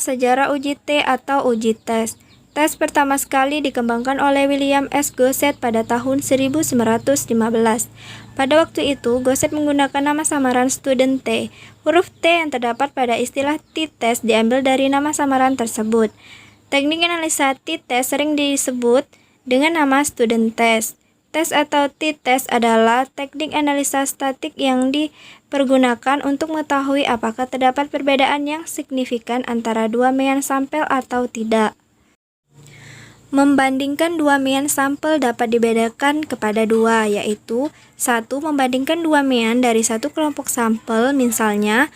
sejarah uji T atau uji tes. Tes pertama sekali dikembangkan oleh William S. Gosset pada tahun 1915. Pada waktu itu, Gosset menggunakan nama samaran student T. Huruf T yang terdapat pada istilah t-test diambil dari nama samaran tersebut. Teknik analisa t-test sering disebut dengan nama student test. Tes atau t-test adalah teknik analisa statik yang dipergunakan untuk mengetahui apakah terdapat perbedaan yang signifikan antara dua mean sampel atau tidak. Membandingkan dua mean sampel dapat dibedakan kepada dua, yaitu 1. Membandingkan dua mean dari satu kelompok sampel, misalnya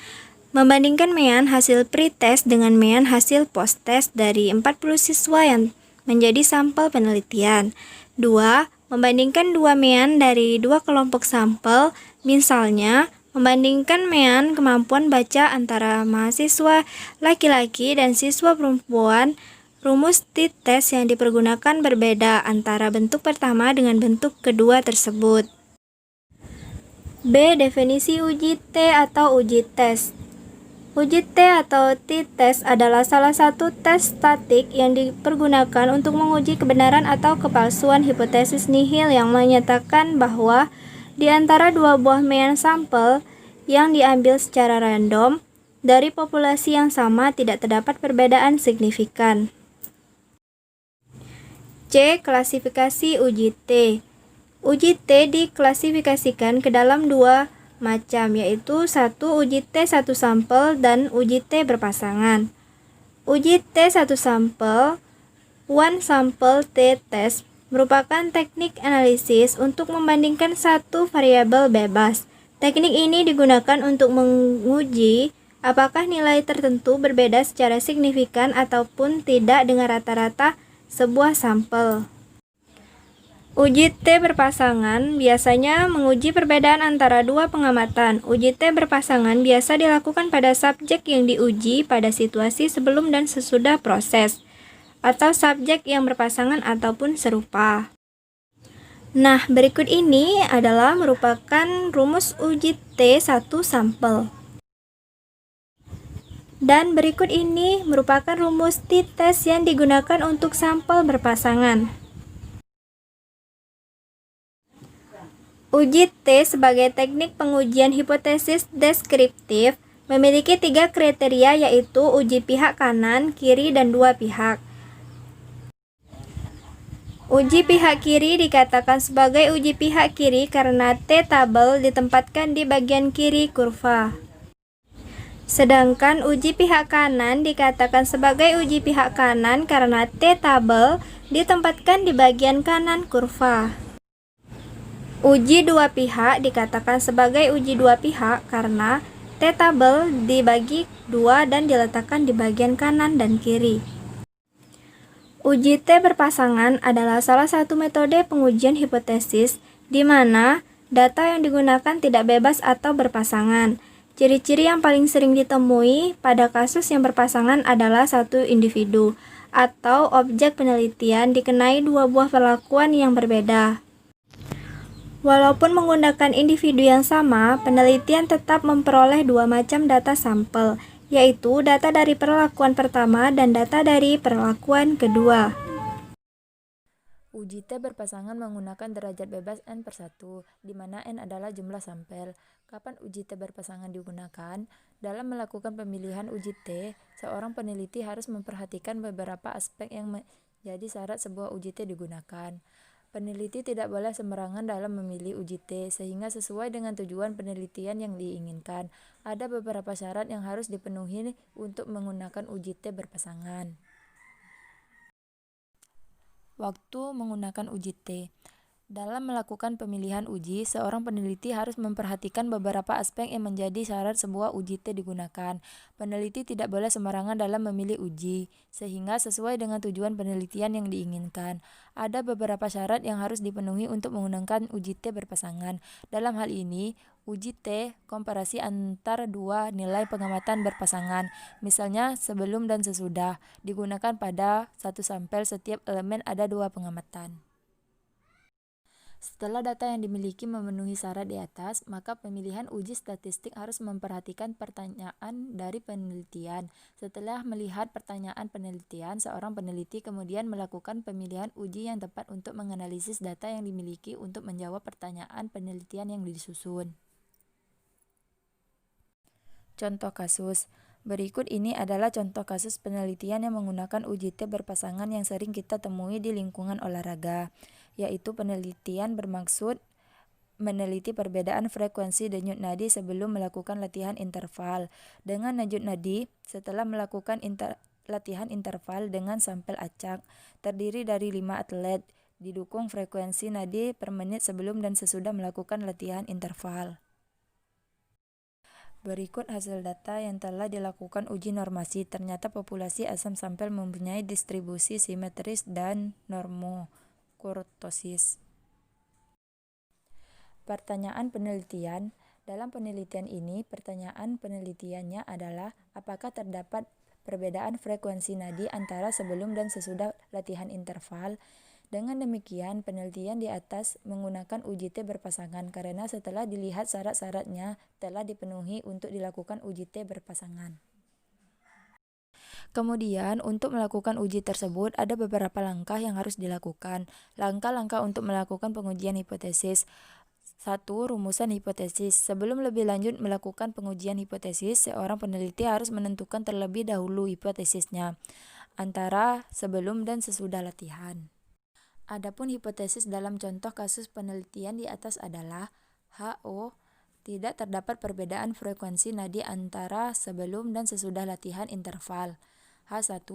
membandingkan mean hasil pre-test dengan mean hasil post-test dari 40 siswa yang menjadi sampel penelitian. 2. Membandingkan dua mean dari dua kelompok sampel, misalnya membandingkan mean kemampuan baca antara mahasiswa laki-laki dan siswa perempuan. Rumus t-test yang dipergunakan berbeda antara bentuk pertama dengan bentuk kedua tersebut. B. Definisi uji T atau uji tes. Uji T atau t-test adalah salah satu tes statik yang dipergunakan untuk menguji kebenaran atau kepalsuan hipotesis nihil yang menyatakan bahwa di antara dua buah mean sampel yang diambil secara random dari populasi yang sama tidak terdapat perbedaan signifikan. C. Klasifikasi uji T. Uji T diklasifikasikan ke dalam dua macam, yaitu 1. Uji T satu sampel dan uji T berpasangan. Uji T satu sampel, one sample t-test, merupakan teknik analisis untuk membandingkan satu variabel bebas. Teknik ini digunakan untuk menguji apakah nilai tertentu berbeda secara signifikan ataupun tidak dengan rata-rata sebuah sampel. Uji T berpasangan biasanya menguji perbedaan antara dua pengamatan. Uji T berpasangan biasa dilakukan pada subjek yang diuji pada situasi sebelum dan sesudah proses, atau subjek yang berpasangan ataupun serupa. Nah, berikut ini adalah merupakan rumus uji T satu sampel. Dan berikut ini merupakan rumus t-test yang digunakan untuk sampel berpasangan. Uji T sebagai teknik pengujian hipotesis deskriptif memiliki 3 kriteria, yaitu uji pihak kanan, kiri, dan dua pihak. Uji pihak kiri dikatakan sebagai uji pihak kiri karena t-tabel ditempatkan di bagian kiri kurva. Sedangkan uji pihak kanan dikatakan sebagai uji pihak kanan karena t-tabel ditempatkan di bagian kanan kurva. Uji dua pihak dikatakan sebagai uji dua pihak karena t-tabel dibagi dua dan diletakkan di bagian kanan dan kiri. Uji T berpasangan adalah salah satu metode pengujian hipotesis di mana data yang digunakan tidak bebas atau berpasangan. Ciri-ciri yang paling sering ditemui pada kasus yang berpasangan adalah satu individu atau objek penelitian dikenai dua buah perlakuan yang berbeda. Walaupun menggunakan individu yang sama, penelitian tetap memperoleh dua macam data sampel, yaitu data dari perlakuan pertama dan data dari perlakuan kedua. Uji T berpasangan menggunakan derajat bebas n/1, di mana n adalah jumlah sampel. Kapan uji T berpasangan digunakan? Dalam melakukan pemilihan uji T, seorang peneliti harus memperhatikan beberapa aspek yang menjadi syarat sebuah uji T digunakan. Peneliti tidak boleh sembarangan dalam memilih uji T, sehingga sesuai dengan tujuan penelitian yang diinginkan. Ada beberapa syarat yang harus dipenuhi untuk menggunakan uji T berpasangan. Waktu menggunakan uji T. Dalam melakukan pemilihan uji, seorang peneliti harus memperhatikan beberapa aspek yang menjadi syarat sebuah uji T digunakan. Peneliti tidak boleh sembarangan dalam memilih uji, sehingga sesuai dengan tujuan penelitian yang diinginkan. Ada beberapa syarat yang harus dipenuhi untuk menggunakan uji T berpasangan. Dalam hal ini, uji T komparasi antar dua nilai pengamatan berpasangan, misalnya sebelum dan sesudah, digunakan pada satu sampel setiap elemen ada dua pengamatan. Setelah data yang dimiliki memenuhi syarat di atas, maka pemilihan uji statistik harus memperhatikan pertanyaan dari penelitian. Setelah melihat pertanyaan penelitian, seorang peneliti kemudian melakukan pemilihan uji yang tepat untuk menganalisis data yang dimiliki untuk menjawab pertanyaan penelitian yang disusun. Contoh kasus. Berikut ini adalah contoh kasus penelitian yang menggunakan uji T berpasangan yang sering kita temui di lingkungan olahraga, yaitu penelitian bermaksud meneliti perbedaan frekuensi denyut nadi sebelum melakukan latihan interval dengan denyut nadi setelah melakukan latihan interval dengan sampel acak, terdiri dari 5 atlet, didukung frekuensi nadi per menit sebelum dan sesudah melakukan latihan interval. Berikut hasil data yang telah dilakukan uji normasi. Ternyata populasi asam sampel mempunyai distribusi simetris dan normokurtosis. Pertanyaan penelitian. Dalam penelitian ini, pertanyaan penelitiannya adalah apakah terdapat perbedaan frekuensi nadi antara sebelum dan sesudah latihan interval. Dengan demikian, penelitian di atas menggunakan uji T berpasangan karena setelah dilihat syarat-syaratnya telah dipenuhi untuk dilakukan uji T berpasangan. Kemudian, untuk melakukan uji tersebut ada beberapa langkah yang harus dilakukan. Langkah-langkah untuk melakukan pengujian hipotesis. 1. Rumusan hipotesis. Sebelum lebih lanjut melakukan pengujian hipotesis, seorang peneliti harus menentukan terlebih dahulu hipotesisnya antara sebelum dan sesudah latihan. Adapun hipotesis dalam contoh kasus penelitian di atas adalah HO, tidak terdapat perbedaan frekuensi nadi antara sebelum dan sesudah latihan interval. H1,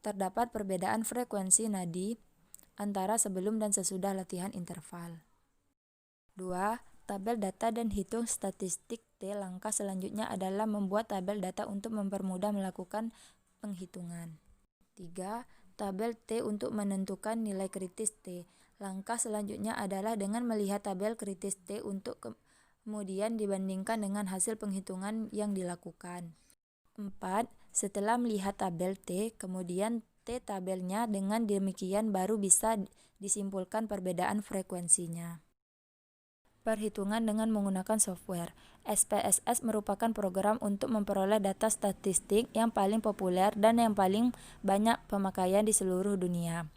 terdapat perbedaan frekuensi nadi antara sebelum dan sesudah latihan interval. 2. Tabel data dan hitung statistik T. Langkah selanjutnya adalah membuat tabel data untuk mempermudah melakukan penghitungan. 3. Tabel T untuk menentukan nilai kritis T. Langkah selanjutnya adalah dengan melihat tabel kritis T untuk kemudian dibandingkan dengan hasil penghitungan yang dilakukan. 4. Setelah melihat tabel T, kemudian T tabelnya, dengan demikian baru bisa disimpulkan perbedaan frekuensinya. Perhitungan dengan menggunakan software. SPSS merupakan program untuk memperoleh data statistik yang paling populer dan yang paling banyak pemakaian di seluruh dunia.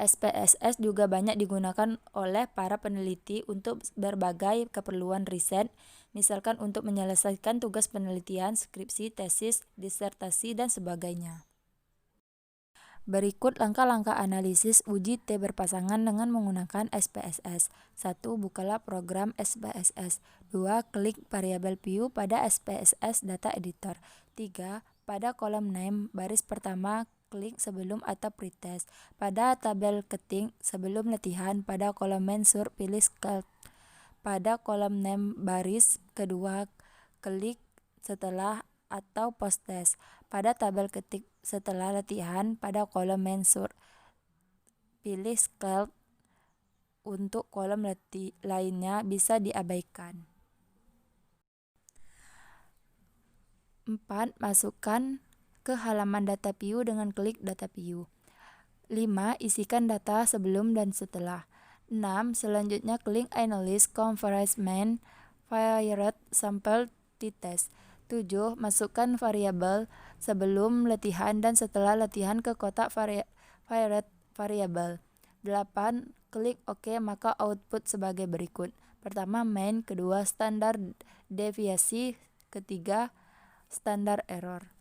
SPSS juga banyak digunakan oleh para peneliti untuk berbagai keperluan riset, misalkan untuk menyelesaikan tugas penelitian, skripsi, tesis, disertasi, dan sebagainya. Berikut langkah-langkah analisis uji T berpasangan dengan menggunakan SPSS. 1. Bukalah program SPSS. 2. Klik variabel view pada SPSS Data Editor. 3. Pada kolom name, baris pertama, klik sebelum atau pretest. Pada tabel ketik sebelum latihan, pada kolom mensur, pilih scalp. Pada kolom name baris kedua, klik setelah atau post-test. Pada tabel ketik setelah latihan, pada kolom mensur, pilih scalp. Untuk kolom lainnya bisa diabaikan. 4. Masukkan ke halaman data view dengan klik data view. 5. Isikan data sebelum dan setelah. 6. Selanjutnya klik Analyze Comparison Varied Sample T-Test. 7. Masukkan variabel sebelum latihan dan setelah latihan ke kotak variabel. 8. Klik OK, maka output sebagai berikut. Pertama, mean. Kedua, standar deviasi. Ketiga, standar error.